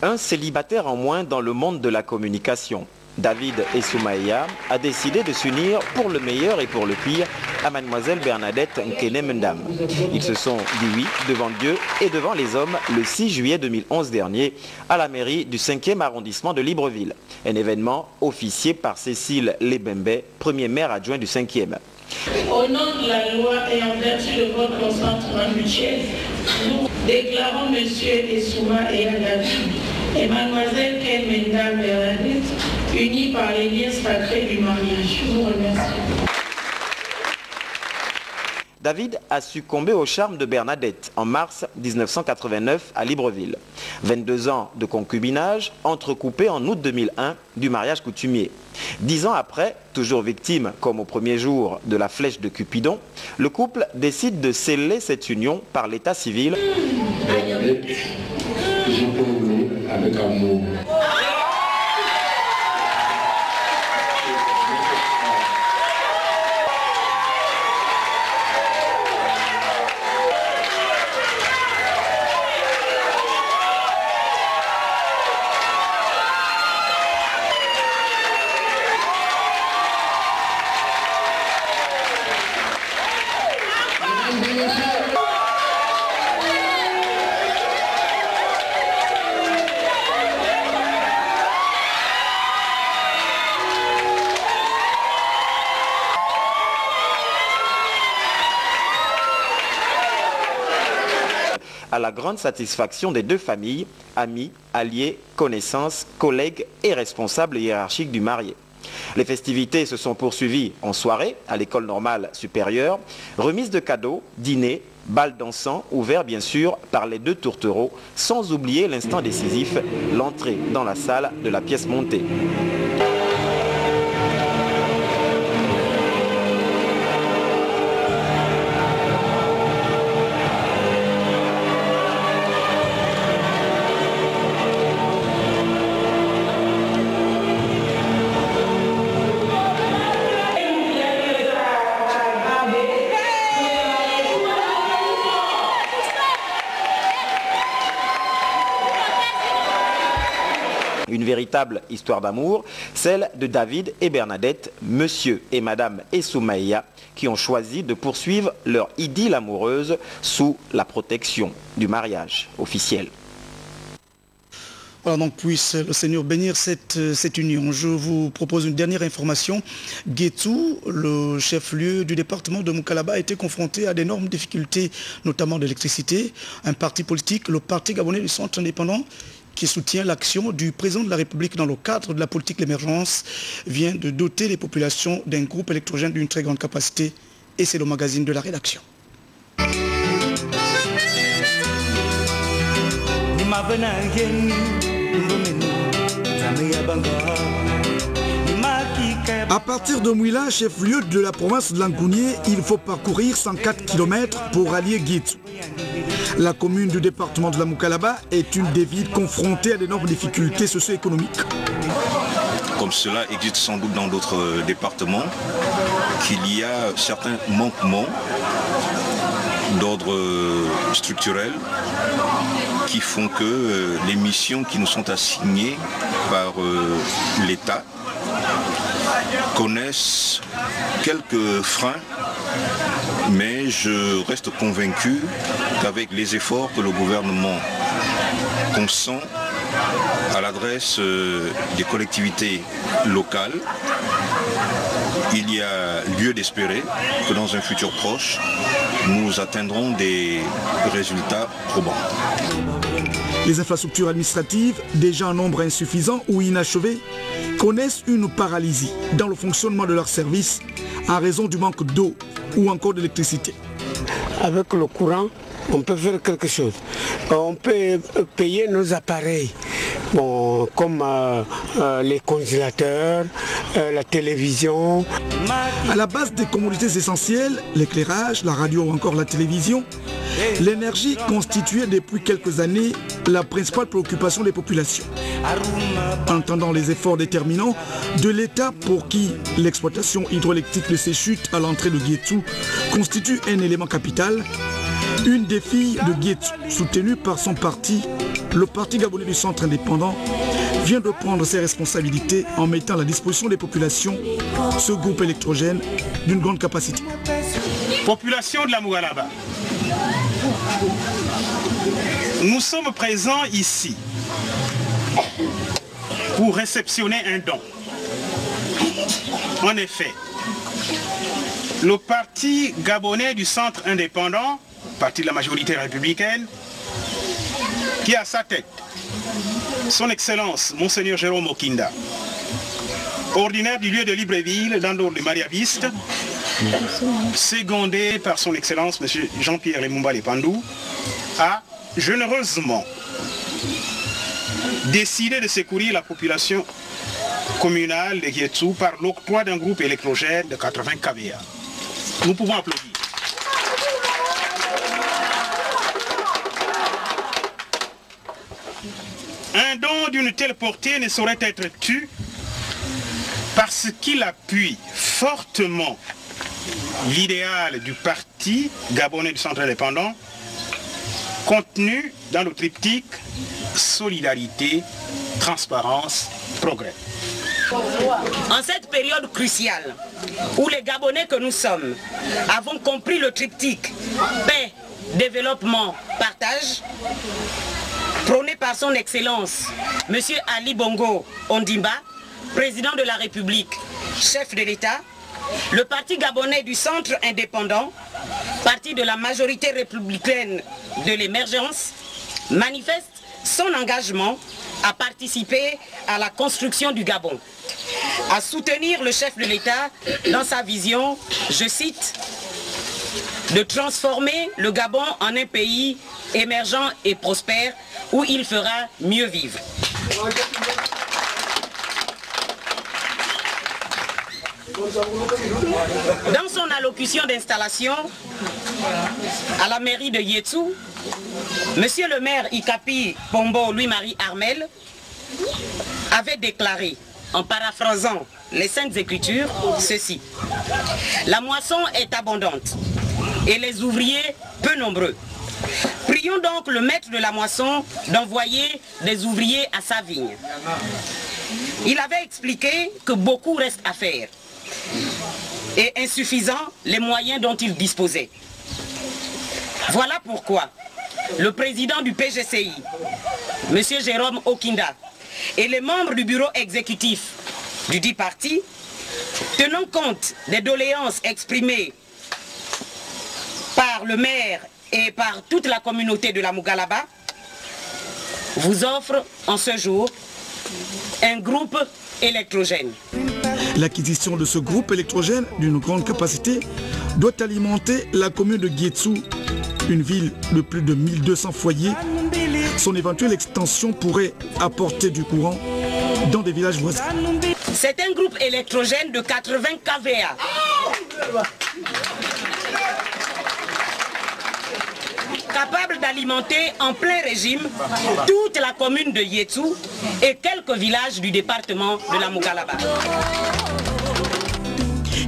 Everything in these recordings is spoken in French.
Un célibataire en moins dans le monde de la communication. David Esoumaïa a décidé de s'unir pour le meilleur et pour le pire à mademoiselle Bernadette Nkenemendam. Ils se sont dit oui devant Dieu et devant les hommes le 6 juillet 2011 dernier à la mairie du 5e arrondissement de Libreville. Un événement officié par Cécile Lebembe, premier maire adjoint du 5e. Au nom de la loi et en vertu de votre consentement mutuel, nous déclarons M. Esoumaïa David et mademoiselle Nkenemendam Bernadette unis par les liens sacrés du mariage. Je vous remercie. David a succombé au charme de Bernadette en mars 1989 à Libreville. 22 ans de concubinage, entrecoupés en août 2001 du mariage coutumier. 10 ans après, toujours victime comme au premier jour de la flèche de Cupidon, le couple décide de sceller cette union par l'état civil. Bernadette, je t'aime avec amour. À la grande satisfaction des deux familles, amis, alliés, connaissances, collègues et responsables hiérarchiques du marié. Les festivités se sont poursuivies en soirée à l'école normale supérieure, remise de cadeaux, dîner, bal dansant, ouvert bien sûr par les deux tourtereaux, sans oublier l'instant décisif, l'entrée dans la salle de la pièce montée. Une véritable histoire d'amour, celle de David et Bernadette, monsieur et madame Esoumaïa, qui ont choisi de poursuivre leur idylle amoureuse sous la protection du mariage officiel. Voilà, donc puisse le Seigneur bénir cette union. Je vous propose une dernière information. Guétou, le chef-lieu du département de Moukalaba, a été confronté à d'énormes difficultés, notamment d'électricité. Un parti politique, le Parti gabonais du Centre indépendant, qui soutient l'action du président de la République dans le cadre de la politique de l'émergence, vient de doter les populations d'un groupe électrogène d'une très grande capacité. Et c'est le magazine de la rédaction. À partir de Mouila, chef-lieu de la province de Langounié, il faut parcourir 104 km pour allier Guétou. La commune du département de la Moukalaba est une des villes confrontées à d'énormes difficultés socio-économiques. Comme cela existe sans doute dans d'autres départements, qu'il y a certains manquements d'ordre structurel qui font que les missions qui nous sont assignées par l'État connaissent quelques freins, mais je reste convaincu qu'avec les efforts que le gouvernement consent à l'adresse des collectivités locales, il y a lieu d'espérer que dans un futur proche, nous atteindrons des résultats probants. Les infrastructures administratives, déjà en nombre insuffisant ou inachevées, connaissent une paralysie dans le fonctionnement de leurs services en raison du manque d'eau ou encore d'électricité. Avec le courant, on peut faire quelque chose. On peut payer nos appareils, bon, comme les congélateurs, la télévision. À la base des commodités essentielles, l'éclairage, la radio ou encore la télévision, l'énergie constituait depuis quelques années la principale préoccupation des populations. Entendant les efforts déterminants de l'État pour qui l'exploitation hydroélectrique de ces chutes à l'entrée de Guétou constitue un élément capital, une des filles de Guétou, soutenue par son parti, le Parti gabonais du centre indépendant vient de prendre ses responsabilités en mettant à la disposition des populations ce groupe électrogène d'une grande capacité. Population de la Mugalaba, nous sommes présents ici pour réceptionner un don. En effet, le Parti gabonais du centre indépendant, parti de la majorité républicaine, qui a à sa tête son Excellence Monseigneur Jérôme Okinda, ordinaire du lieu de Libreville, dans l'ordre de Mariaviste, secondé par son Excellence M. Jean-Pierre Lemumba Lepandou, a généreusement décidé de secourir la population communale de Guétou par l'octroi d'un groupe électrogène de 80 kVA. Nous pouvons applaudir. Un don d'une telle portée ne saurait être tu parce qu'il appuie fortement l'idéal du parti gabonais du centre indépendant contenu dans le triptyque solidarité, transparence, progrès. En cette période cruciale où les Gabonais que nous sommes avons compris le triptyque paix, développement, partage, prôné par son Excellence M. Ali Bongo Ondimba, président de la République, chef de l'État, le Parti gabonais du centre indépendant, parti de la majorité républicaine de l'émergence, manifeste son engagement à participer à la construction du Gabon, à soutenir le chef de l'État dans sa vision, je cite, de transformer le Gabon en un pays émergent et prospère où il fera mieux vivre. Dans son allocution d'installation à la mairie de Yétou, Monsieur le maire Ikapi Pombo Louis-Marie Armel avait déclaré, en paraphrasant les Saintes Écritures, ceci: la moisson est abondante et les ouvriers peu nombreux. Prions donc le maître de la moisson d'envoyer des ouvriers à sa vigne. Il avait expliqué que beaucoup reste à faire et insuffisants les moyens dont il disposait. Voilà pourquoi le président du PGCI, M. Jérôme Okinda, et les membres du bureau exécutif du dit parti, tenant compte des doléances exprimées par le maire et par toute la communauté de la Mugalaba, vous offre en ce jour un groupe électrogène. L'acquisition de ce groupe électrogène d'une grande capacité doit alimenter la commune de Guétou, une ville de plus de 1200 foyers. Son éventuelle extension pourrait apporter du courant dans des villages voisins. C'est un groupe électrogène de 80 kVA. Capable d'alimenter en plein régime toute la commune de Yétou et quelques villages du département de la Mugalaba.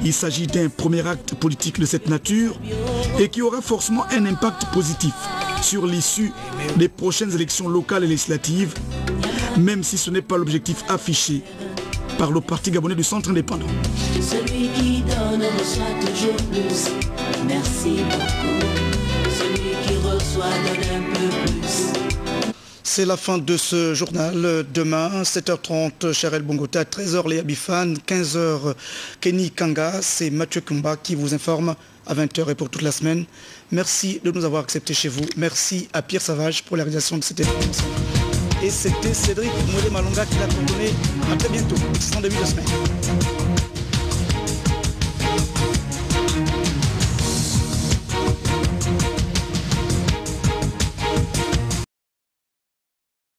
Il s'agit d'un premier acte politique de cette nature et qui aura forcément un impact positif sur l'issue des prochaines élections locales et législatives, même si ce n'est pas l'objectif affiché par le Parti gabonais du centre indépendant. Celui qui donne reçoit toujours plus. Merci beaucoup. Celui qui reçoit donne un peu plus. C'est la fin de ce journal. Demain, 7h30, Charel Bongota, 13h, Léa Bifan, 15h, Kenny Kanga. C'est Mathieu Kumba qui vous informe à 20h et pour toute la semaine. Merci de nous avoir acceptés chez vous. Merci à Pierre Savage pour la réalisation de cette information. Et c'était Cédric Moulé Malonga qui l'a coordonné. A très bientôt. C'est en début de semaine.